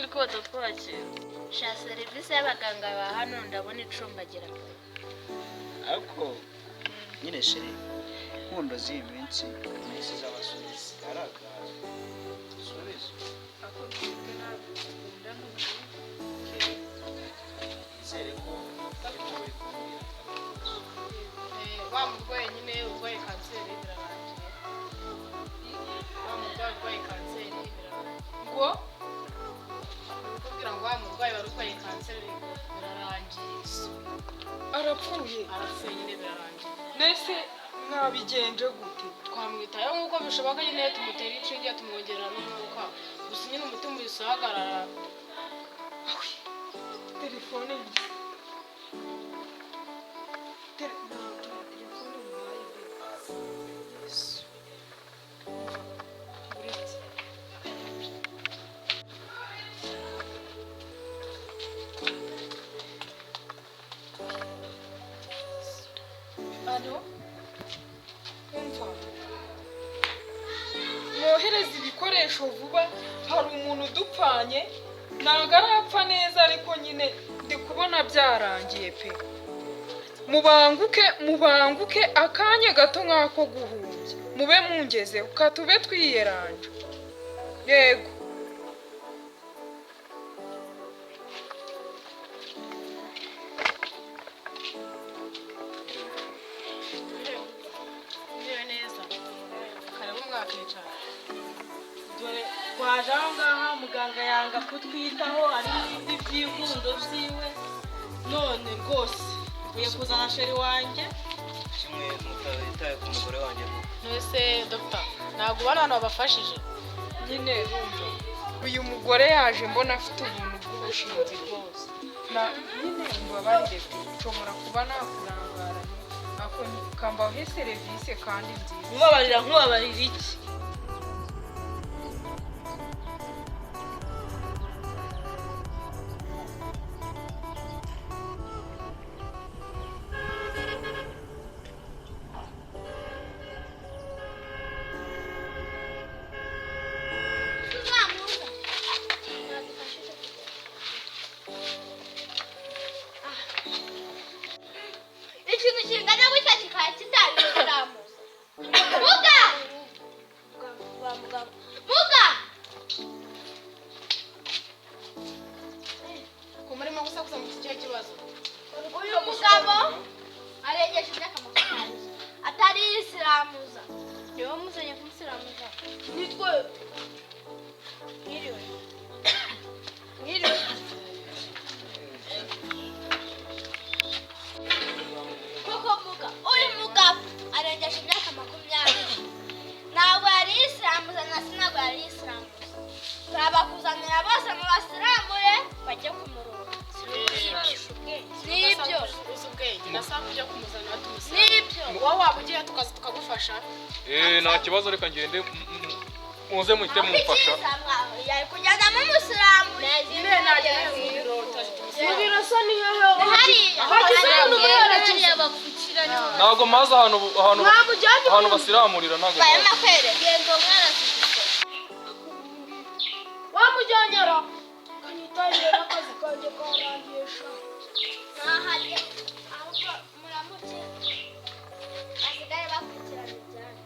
ndi kota twakira sha serivisi y'abaganga ba hano ndabona icumbagira ariko nyine sheri nkundo z'iyi minsi z'abasubizi araga subizo ako twebwe nabikunda nizere ko uri kumbwira wa murwayi nyine urwaye kanseri birarangiye wa murwayi urwaye kanseri birarangiye ngo kugira ngo wa murwayi wari urwaye kanseri birarangiye arapfuye nyine birarangiye nese mwabigenje gute twamwitayeho nk'uko bishoboka nyine tumutera inshinge tumwongerera n'umwuka gusa nyine umutima uhise uhagarara telefone mwohereza ibikoresho vuba hari umuntu udupfanye ntabwo arapfa neza ariko nyine ndi kubona byarangiye pe mubanguke akanya gato nk'ako guhumbya mube mungezeho katube twiyeranje yego twaje aho ngaha muganga yanga kutwitaho ari n'ibindi by'inkundo byiwe none rwose ugiye kuzana sheri wanjye kimwe mutitaye ku mugore wanjye mwese dogita ntabwo ubona abantu babafashije nyine rumva uyu mugore yaje mbona afite ubuntu bw'ubushinzi rwose nyine mbabarire pe nshobora kuba nakurangara ako kambaho serivisi kandi nziza nkubabarira iki ikintu kingana gutya kikaba kitabiramuza muga ku murimo gusakuza mu kigihe kibazo uyu mugabo arengeje imyaka 20 atari yisiramuza niwe muzanye kumusiramuza nitwe mwiriwe koko muga uyu mugabo arengeje imyaka 20 ntabwo yari yisiramuza na sinabwo yari yisiramuza turabakuzanira bose mu basiramure bajye ku murongo nibyo uzi ubwenge nasanga ujya kumuzanira tumusira nibyo wowe waba ugiye tukaza tukagufasha nta kibazo reka ngende muze muhite mumufasha yari kujyana mu musilamu nyine najya mu biro mubiro so ni hehe hariya bapfukira ntabwo maze ahantu basiramurira ntabwo makwere gendo mwarazigise wamujyanyera kanitangire n'akazi kanjye karangisha ntahari ahubwo muramuke basigaye bakurikirana ibyanyu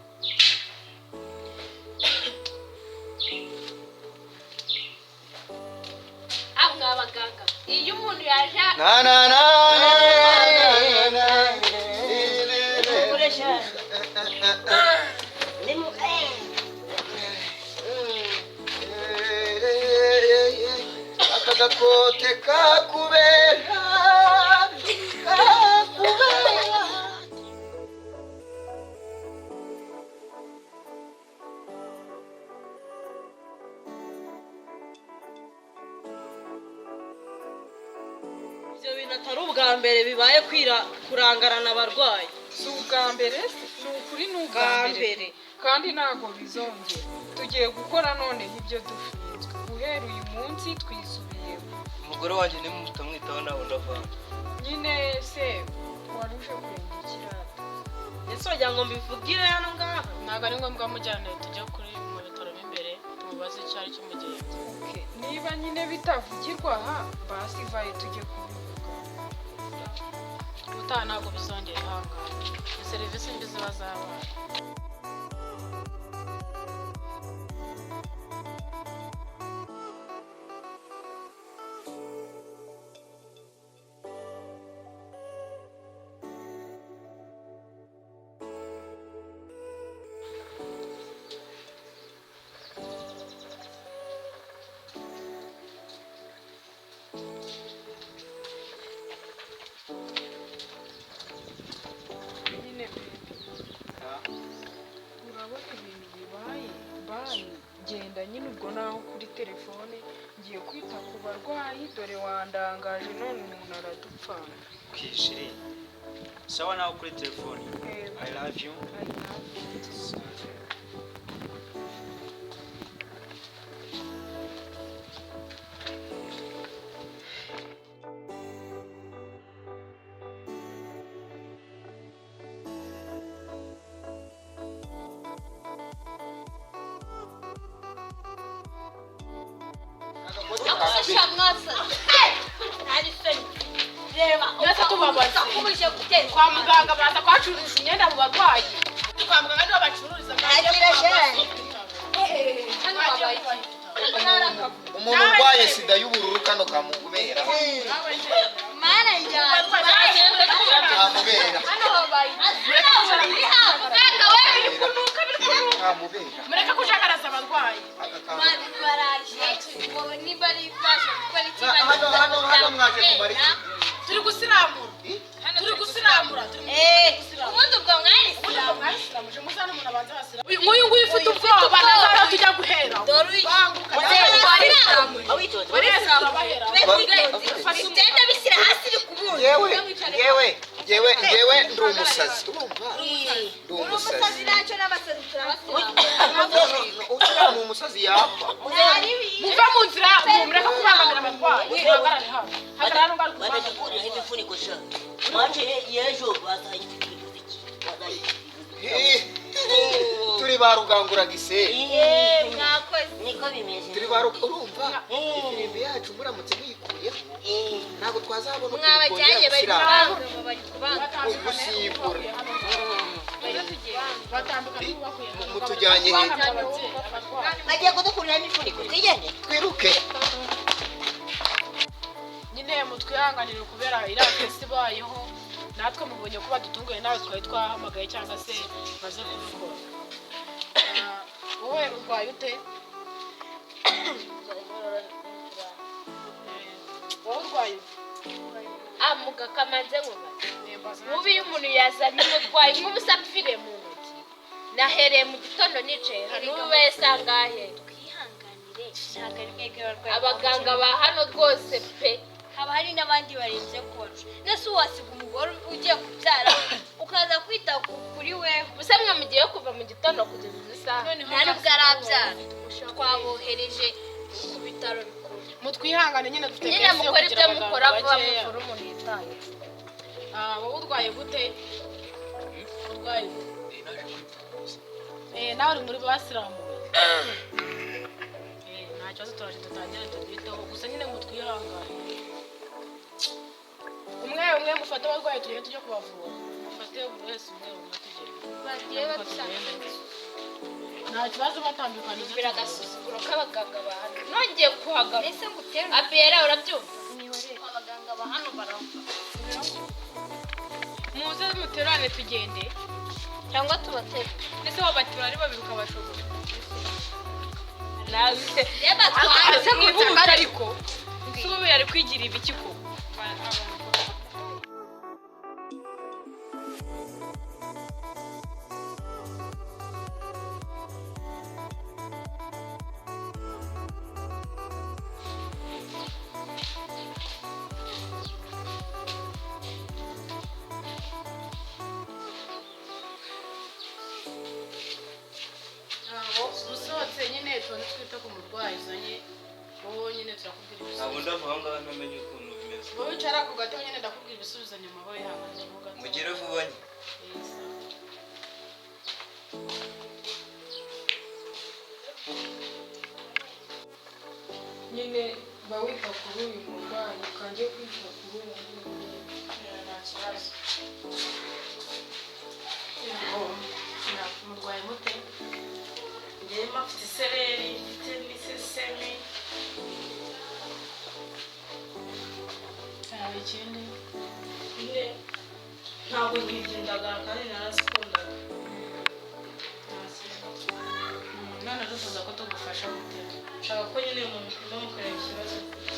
abo abaganga iyo umuntu yaje ukoresha aka gakote kakubera ibyo bintu atari ubwa mbere bibaye kurangarana abarwayi si ubwa mbere ni ukuri ni ubwa mbere kandi ntabwo bizongera tugiye gukora none nk'ibyo dushinzwe guhera uyu munsi twisubiyeho umugore wanjye nimutamwitaho ntabwo ndavanga nyine se waruje kurenga ikirata ese wagira ngo mbivugire hano ngaha ntabwo ari ngombwa mujyane tujya kuri mu bitaro b'imbere tumubaze icyo ari cyo mugenzi niba niba nyine bitavugirwa aha basi vaye tujye kubivuga. ubutaha ntabwo bizongera ihangane ni serivisi mbi ziba zabaye. Nyine urabona ibintu bibaye bayi genda nyine ubwo naho kuri telefone ngiye kwita ku barwayi dore wandangaje none umuntu aradupfana. Kwishiri. Sawa nawe kuri telefone. I love you. akoresha mwasa ari soni reba Mwese tubabaze. ukubije guteza kwa muganga baza kwacururiza imyenda mu barwayi kwa muganga niho bacururiza Agira jene. hano babaye umuntu urwaye sida y'ubururu kano kamubera mana njyana kamubera hano habaye muganga we bikunuka kamubera mureke kujagaraza abarwayi mani baraje wowe niba ari fashe gukora hano mwaje kumara iki turi gusiramura ubundi ubwo mwari mwasiramuje muzana umuntu abanza basira nk'uyu nguyu ufite ubwoba nazara tujya guhera dore ugenda bishyira hasi iri kubundi yewe ndi umusazi urumva ndi umusazi ntacyo n'abasazi turabasiba ushyira mu musazi yapfa muve mu nzira mureke kubangamira abarwayi hagarare hano hagarare n'ubwo ari kubangamira Wanakuriho imifuniko sha. Mwaje yejo bazayifite umuziki. turi ba rugangura giseri mwakoze Niko bimeze. turi ba urumva ifirimbi yacu muramutse muyikuyeho ntabwo twazabona mwabajyanye bari kubanga bari kubanga gusibura batandukanye n'ubakuye mutujyanye he Bagiye kudukurira imifuniko. Twigende. twiruke nyine mutwihanganire kubera iriya kesi ibayeho natwe mubonye ko badutunguye nawe twari twahamagaye cyangwa se maze kubikora wowe urwaye ute wowe urwaye amuga kamanze nkuba nembaza mubi iyo umuntu yazanye umutwayi nk'ubusa apfire mu ntoki nahereye mu gitondo nicaye n'ubu wese angahe twihanganire ntabwo ari mwebwe barwayi abaganga ba hano rwose pe haba hari n'abandi barenze koca nese wasiga umugore ugiye kubyara ukaza kwita kuri we gusa mwe mugiye kuva mu gitondo kugeza izi saha nta nubwo arabyara twabohereje ku bitaro bikuru mutwihangane nyine dufite nyine kesi yo mukora kugira ibyo mukora abaganga vuba bakeya muvura umuntu yitaye wowe urwaye gute urwaye nawe uri muri basiramuye nta kibazo turaje dutangire tubyiteho gusa nyine mutwihangane umwe mufate abarwayi tugende tujye kubavura mufate buri wese umwe tugende bagiye babisanga nta kibazo batandukanye bira agasuzuguro k'abaganga ba hano nongeye kuhagana ese ngutere apiyera urabyumva abaganga ba hano baramva muze muterane tugende cyangwa tubatere ese wabatira ari babiri ukabashobora nawe reba twanze kwihuta ariko si ubu yari kwigira ibiki ko usohotse nyine tubanze twita ku murwayi uzanye wowe nyine turakubwira ibisubizo ntabwo ndava aho ngaho namenye ukuntu bimeze wowe wicara ku gatebe nyine ndakubwira ibisubizo nyuma wowe yahanganye n'ugato mugire vuba nye nyine mba wita kuri uyu murwayi ukanjye kwita kuri uyu nguyu. nta kibazo. Murwaye mute? njyewe mfite isereri mfite n'isesemi. hari ikindi? nyine ntabwo nkirya indagara kandi narazikundaga. none dufuza ko tugufasha gute? nshaka ko nyine mupima mukareba ikibazo mfite.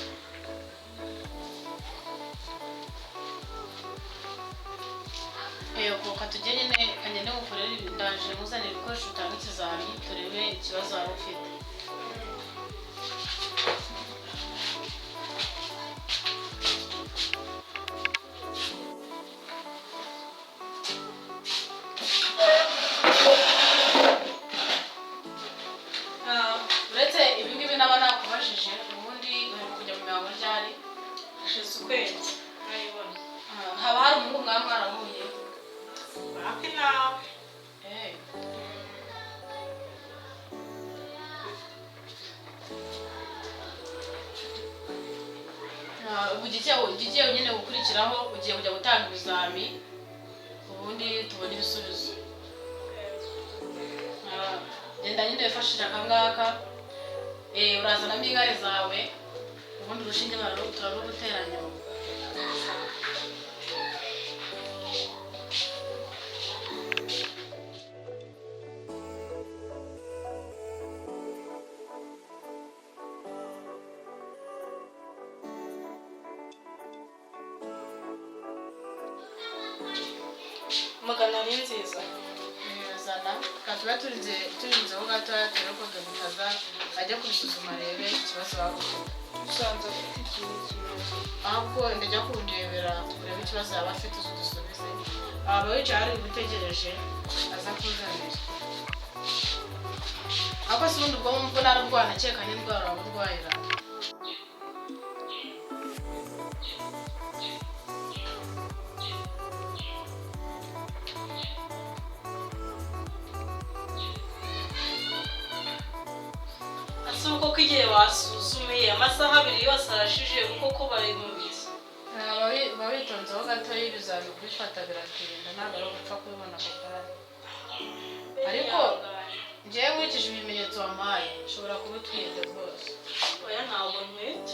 Kuka tujye nyine kagende gukorera ndaje muzanire ibikoresho bitanga ikizami turebe ikibazo waba ufite. uretse ibi ngibi naba nakubajije ubundi uri kujya mu mihango ryari? hashize ukwezi nayibona. haba hari umuhungu mwaba mwarahuye? hafi nawe. ugiye nyine gukurikiraho ugiye kujya gutanga ibizami ubundi tubone ibisubizo. genda nyine wifashishije akangaka urazanamo inkari zawe ubundi urushinge turaruguteranya. magana ari nziza. zana tuba turinzeho gatoya turebe ko bitaza ajya kubisuzuma arebe ikibazo waba ufite. usanze afite ikintu kibazo ahubwo ndajya kundebera urebe ikibazo yaba afite udusubize. aba wicaye ari gutegereje aza kuzanira. ariko si ubundi ubwo wumva nararwana akeka n'indwara waba urwayira. uko igihe wasuzumiye amasaha 2 yose arashije kuko bari mu bizi. Baba witonzeho gatoya ibizami kubifata biratinda ntabwo ari ugupfa kubibona ako kanya. ariko njyewe nkurikije ibimenyetso wampaye nshobora kuba utwite rwose. oya ntabwo ntwite.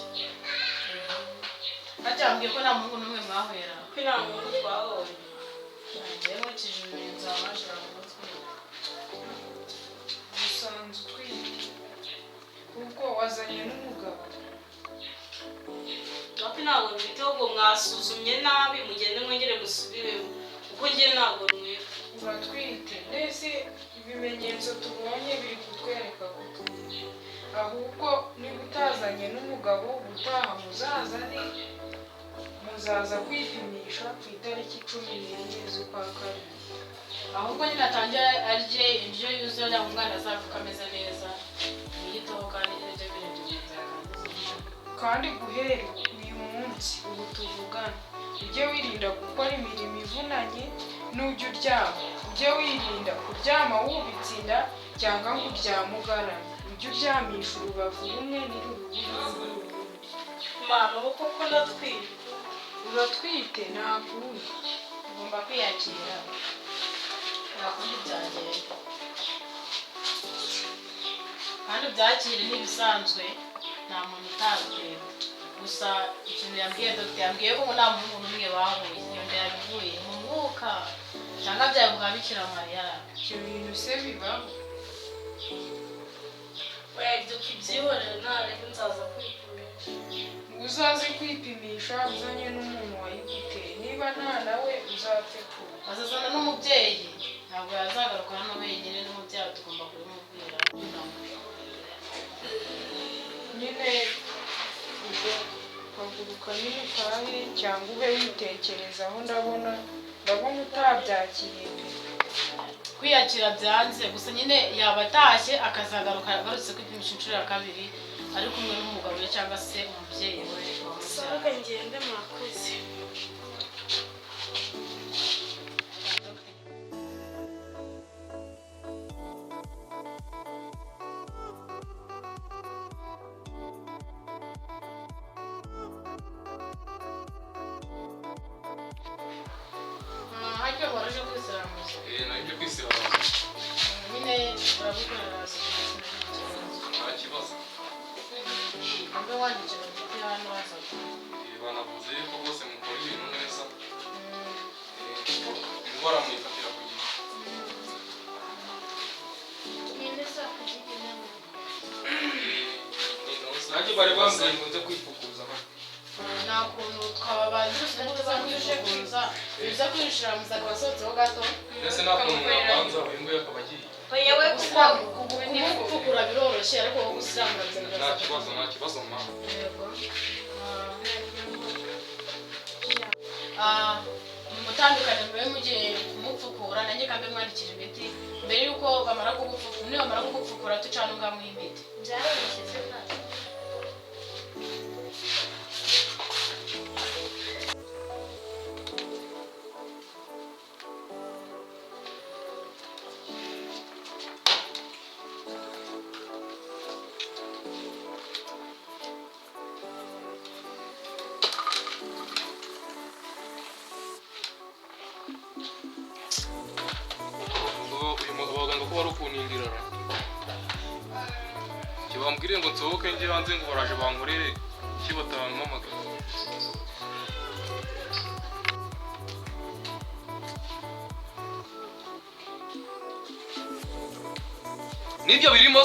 bacyambwiye ko nta muhungu n'umwe mwahwera. ko nta muntu twabonye. njyewe nkurikije ibimenyetso wampaye nshobora kuba utwite. usanze utwite kuko wazanye n'umugabo. hafi ntabwo ntwite ahubwo mwasuzumye nabi mugende mwongere musubiremo kuko njye ntabwo ntwite. uratwite mbese ibimenyetso tubonye biri kutwereka ko utwite. ahubwo niba utazanye n'umugabo utaha muzaza kwipimisha ku itariki 11 z'ukwa kabiri. ahubwo nyine atangira arye indyo yuzuye kugira ngo umwana azavuke ameze neza yiyiteho kandi n'ibyo bintu bigenza yakangiza. kandi guhera uyu munsi ubu tuvugana ujye wirinda gukora imirimo ivunanye. n'ujya uryama ujye wirinda kuryama wubitse inda cyangwa ngo uryame ugaramye. ujye uryamisha urubavu rumwe n'urundi. mama ubu koko ndatwite. uratwite nta kundi. ugomba kwiyakira nta kundi byagenda kandi ubyakire n'ibisanzwe nta muntu utabwira. gusa ikintu yambwiye dogita yambwiye ko nta muhungu n'umwe bahuye. iyo nda yabivuye mu mwuka cyangwa byaguha bikira mariya. ibyo bintu se bibaho. oya ibyo tubyihorere ntarebe nzaza kwipimisha. uzaze kwipimisha uzanye n'umuntu wayiguteye. niba nta nawe uzapfe kuba. azazana n'umubyeyi ntabwo yazagaruka hano wenyine. n'umubyeyi tugomba kubimubwira. nyine ubwo ukaguruka nyine utahe cyangwa ube witekerezaho. ndabona utabyakiriye. kwiyakira byanze gusa nyine yaba atashye akazagaruka agarutse kwipimisha inshuro ya kabiri ari kumwe n'umugabo we cyangwa se umubyeyi we sawa ngende mwakoze. wandikira mfite hano wazaga banavuze yuko bose mukora ibintu neza indwara muyifatira ku gihe nanjye bari bambwiye ngo nze kwifukuza nta kuntu twababanza tuza kwifukuza biza kwishira muzaga wasohotseho gato ndetse nta kuntu mwabanza wembuye akaba agiye yewe kumupfukura biroroshye ariko wowe gusirangura nta kibazo mama mutandukane mube mugiye kumupfukura nanjye kambe mwandikira imiti mbere yuko bamara kugupfukura tucana ungamuha imiti byaroroshye ntabwo abaganga ko bari ukunindira bambwire ngo nsohoke njye hanze ngo baraje bankorere batampamagara nibyo birimo